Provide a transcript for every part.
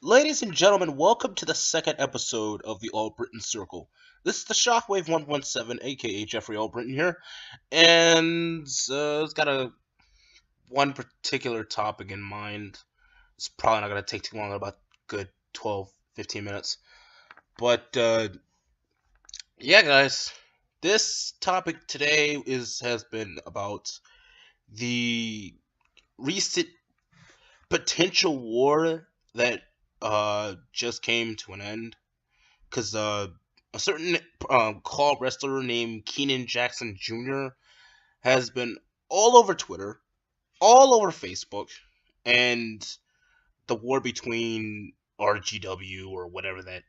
Ladies and gentlemen, welcome to the second episode of the Albritton Circle. This is the Shockwave 117, aka Jeffrey Albritton here, and it's got one particular topic in mind. It's probably not going to take too long, about good 12, 15 minutes. But yeah, guys, this topic today has been about the recent potential war that just came to an end because a certain Claw wrestler named Keenan Jackson Jr. has been all over Twitter, all over Facebook, and the war between RGW or whatever that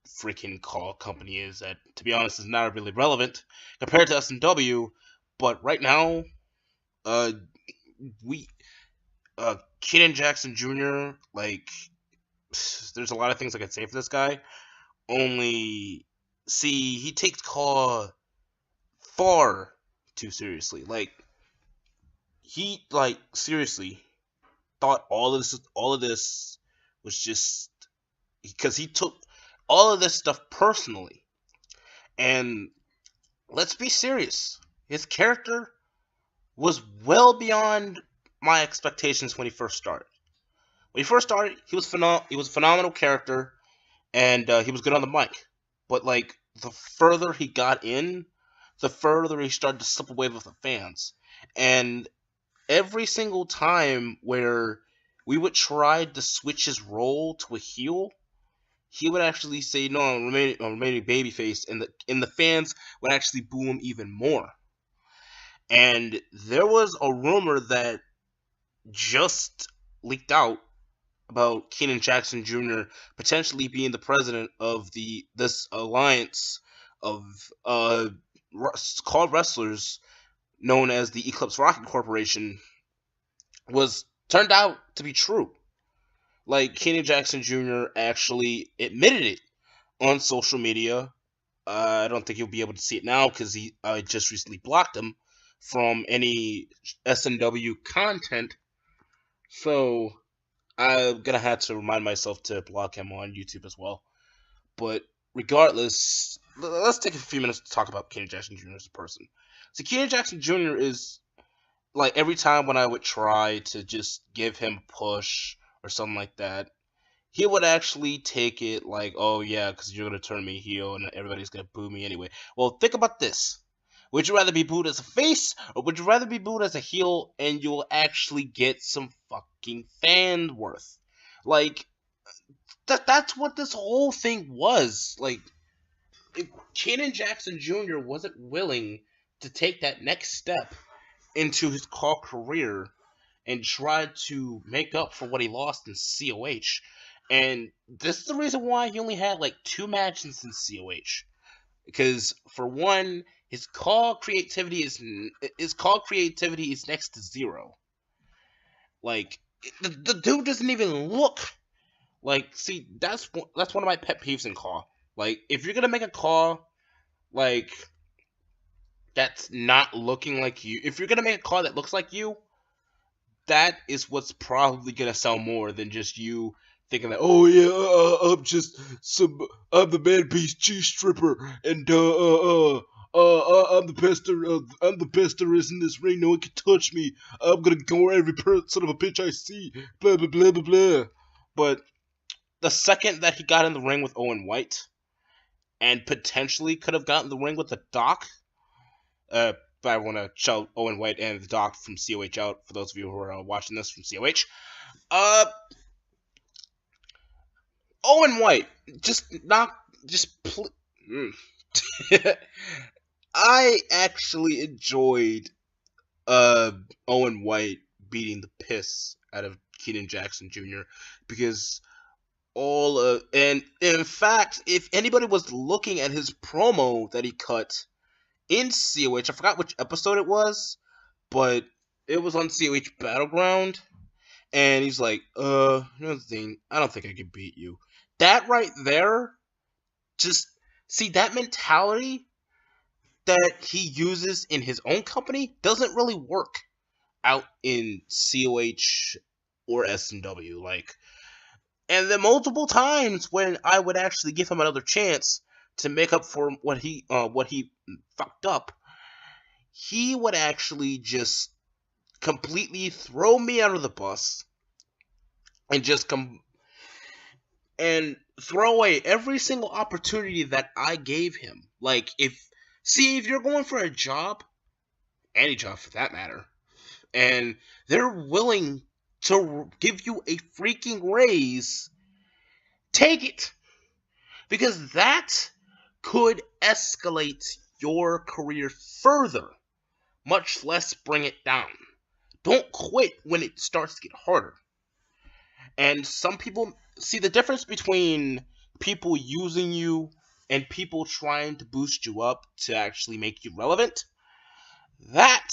freaking call company is that, to be honest, is not really relevant compared to S&W. But right now, uh, we Keenan Jackson Jr. There's a lot of things I could say for this guy. Only, see, he takes Claw far too seriously. Seriously thought all of this was just because he took all of this stuff personally. And let's be serious, his character was well beyond my expectations when he first started. When he first started, he was a phenomenal character, and he was good on the mic. But the further he got in, the further he started to slip away with the fans. And every single time where we would try to switch his role to a heel, he would actually say, "No, I'm remaining babyface," and the fans would actually boo him even more. And there was a rumor that just leaked out about Kinnon Jackson Jr. potentially being the president of this alliance of called wrestlers known as the Eclipse Rocket Corporation was turned out to be true. Kinnon Jackson Jr. actually admitted it on social media. I don't think you'll be able to see it now because I just recently blocked him from any S&W content. So I'm gonna have to remind myself to block him on YouTube as well. But regardless, let's take a few minutes to talk about Kinnon Jackson Jr. as a person. So Kinnon Jackson Jr. is every time when I would try to just give him a push or something like that, he would actually take it like, "Oh yeah, because you're gonna turn me heel and everybody's gonna boo me anyway." Well, think about this. Would you rather be booed as a face, or would you rather be booed as a heel and you'll actually get some fucking fan worth? That's what this whole thing was. If Kinnon Jackson Jr. wasn't willing to take that next step into his call career and try to make up for what he lost in COH, and this is the reason why he only had 2 matches in COH. Because for one, his call creativity is next to zero. The dude doesn't even look see, that's one of my pet peeves in call. If you're gonna make a call that's not looking like you, if you're gonna make a call that looks like you, that is what's probably gonna sell more than just you thinking that, "Oh yeah, I'm the man beast cheese stripper, and I'm the best there is in this ring. No one can touch me. I'm gonna go every son of a bitch I see. Blah blah blah blah blah." But the second that he got in the ring with Owen White, and potentially could have gotten the ring with the Doc, if I want to shout Owen White and the Doc from COH out, for those of you who are watching this from COH, Owen White, I actually enjoyed Owen White beating the piss out of Kinnon Jackson Jr. because and in fact, if anybody was looking at his promo that he cut in COH, I forgot which episode it was, but it was on COH Battleground, and he's like, here's the thing, I don't think I can beat you. That right there, just see, that mentality that he uses in his own company doesn't really work out in COH or S&W. And then multiple times when I would actually give him another chance to make up for what he fucked up, he would actually just completely throw me under the bus and just and throw away every single opportunity that I gave him. Like, if you're going for a job, any job for that matter, and they're willing to give you a freaking raise, take it. Because that could escalate your career further, much less bring it down. Don't quit when it starts to get harder. And some people see the difference between people using you and people trying to boost you up to actually make you relevant. That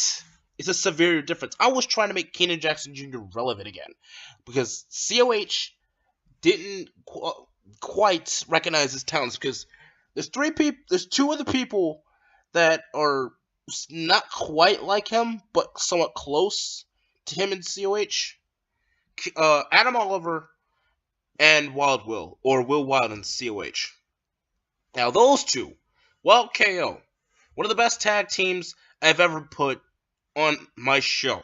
is a severe difference. I was trying to make Kinnon Jackson Jr. relevant again because COH didn't quite recognize his talents, because there's two other people that are not quite like him, but somewhat close to him in COH. Adam Oliver and Wild Will, or Will Wild in COH. Now those two, Wild KO, one of the best tag teams I've ever put on my show.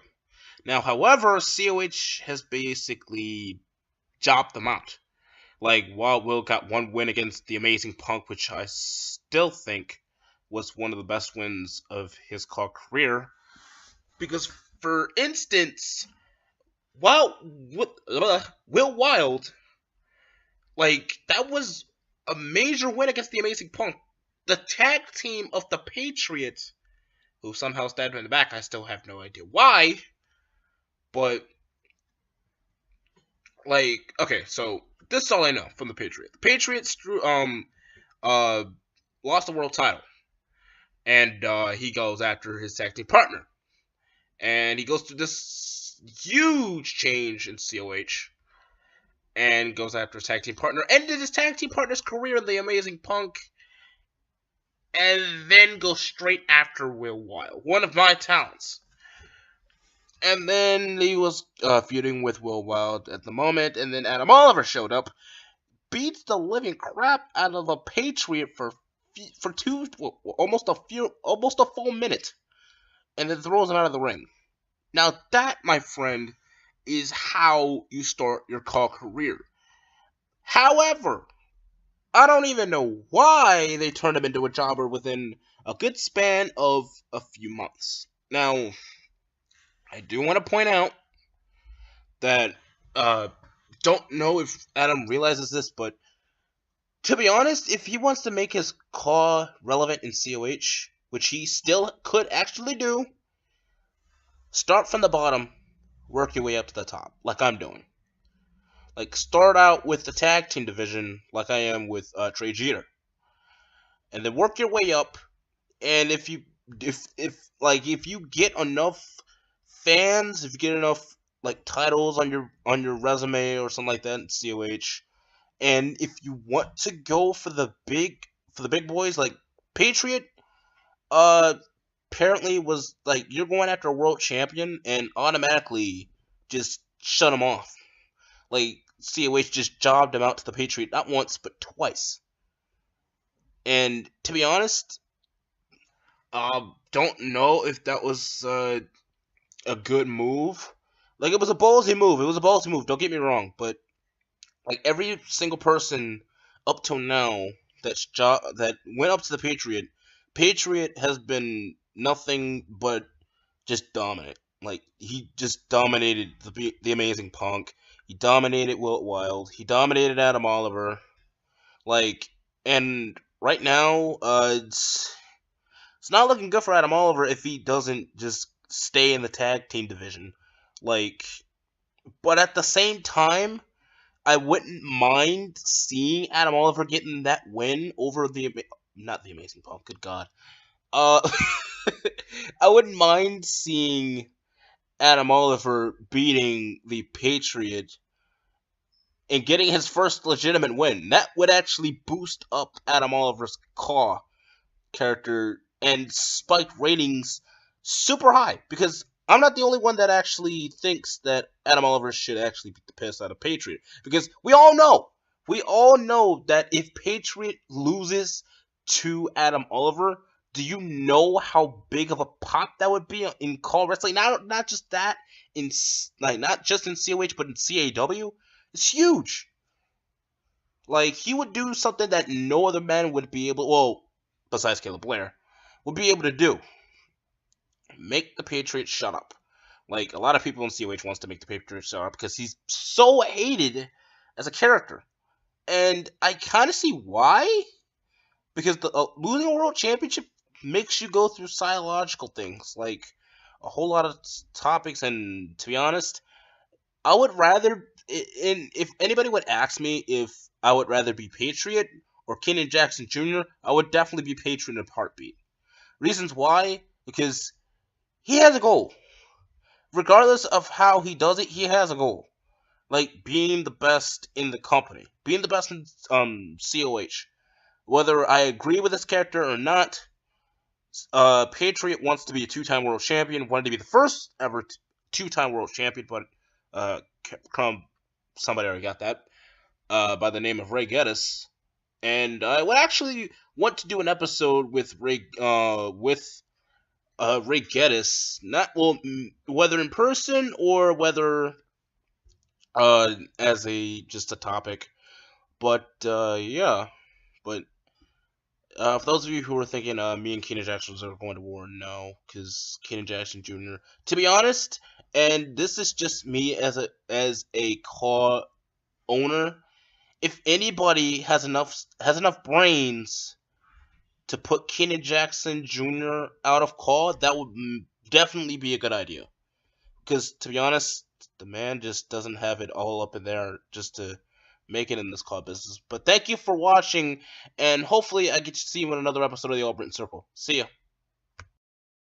Now, however, COH has basically jobbed them out. Like, Wild Will got one win against the Amazing Punk, which I still think was one of the best wins of his career. Because, for instance, Will Wild, like, that was a major win against the Amazing Punk. The tag team of the Patriots, who somehow stabbed him in the back. I still have no idea why. But, like, okay, so this is all I know from the Patriots. The Patriots lost the world title. And he goes after his tag team partner. And he goes through this huge change in COH. And goes after his tag team partner. Ended his tag team partner's career in the Amazing Punk. And then goes straight after Will Wild, one of my talents. And then he was feuding with Will Wild at the moment. And then Adam Oliver showed up, beats the living crap out of the Patriot for almost a full minute, and then throws him out of the ring. Now that, my friend, is how you start your career. However, I don't even know why they turned him into a jobber within a good span of a few months. Now, I do want to point out that, don't know if Adam realizes this, but to be honest, if he wants to make his call relevant in COH, which he still could actually do, start from the bottom, work your way up to the top, like I'm doing. Like, start out with the tag team division, like I am with Trey Jeter, and then work your way up. And if you get enough fans, if you get enough like titles on your resume or something like that in COH, and if you want to go for the big boys, like Patriot, apparently was like, you're going after a world champion, and automatically just shut him off. Like, COH just jobbed him out to the Patriot not once but twice. And to be honest, don't know if that was a good move. Like, it was a ballsy move. Don't get me wrong, but like, every single person up till now that went up to the Patriot has been nothing but just dominant. Like, he just dominated the Amazing Punk. He dominated Will Wild. He dominated Adam Oliver. Like, and right now, it's not looking good for Adam Oliver if he doesn't just stay in the tag team division. Like, but at the same time, I wouldn't mind seeing Adam Oliver getting that win over not the Amazing Punk, good God. I wouldn't mind seeing Adam Oliver beating the Patriot and getting his first legitimate win. That would actually boost up Adam Oliver's character and spike ratings super high, because I'm not the only one that actually thinks that Adam Oliver should actually beat the piss out of Patriot, because we all know that if Patriot loses to Adam Oliver, do you know how big of a pop that would be in Call Wrestling? Not just that, in like not just in COH but in CAW. It's huge. Like, he would do something that no other man would be able. Well, besides Caleb Blair, would be able to do. Make the Patriot shut up. Like, a lot of people in COH wants to make the Patriot shut up because he's so hated as a character, and I kind of see why. Because the losing a world championship makes you go through psychological things, like a whole lot of topics. And to be honest, I would rather, if anybody would ask me if I would rather be Patriot or Kinnon Jackson Jr., I would definitely be Patriot in a heartbeat. Reasons why? Because he has a goal. Regardless of how he does it, he has a goal. Like being the best in the company, being the best in COH. Whether I agree with this character or not, Patriot wants to be a two-time world champion. Wanted to be the first ever two-time world champion, but somebody already got that. By the name of Ray Geddes, and I would actually want to do an episode with Ray Geddes, not whether in person or whether as just a topic. But yeah, but for those of you who are thinking me and Keenan Jackson are going to war, no, because Keenan Jackson Jr., to be honest, and this is just me as a car owner, if anybody has enough brains to put Keenan Jackson Jr. out of call, that would definitely be a good idea. Because to be honest, the man just doesn't have it all up in there just to make it in this call business. But thank you for watching, and hopefully I get to see you in another episode of the Albritton Circle. See ya.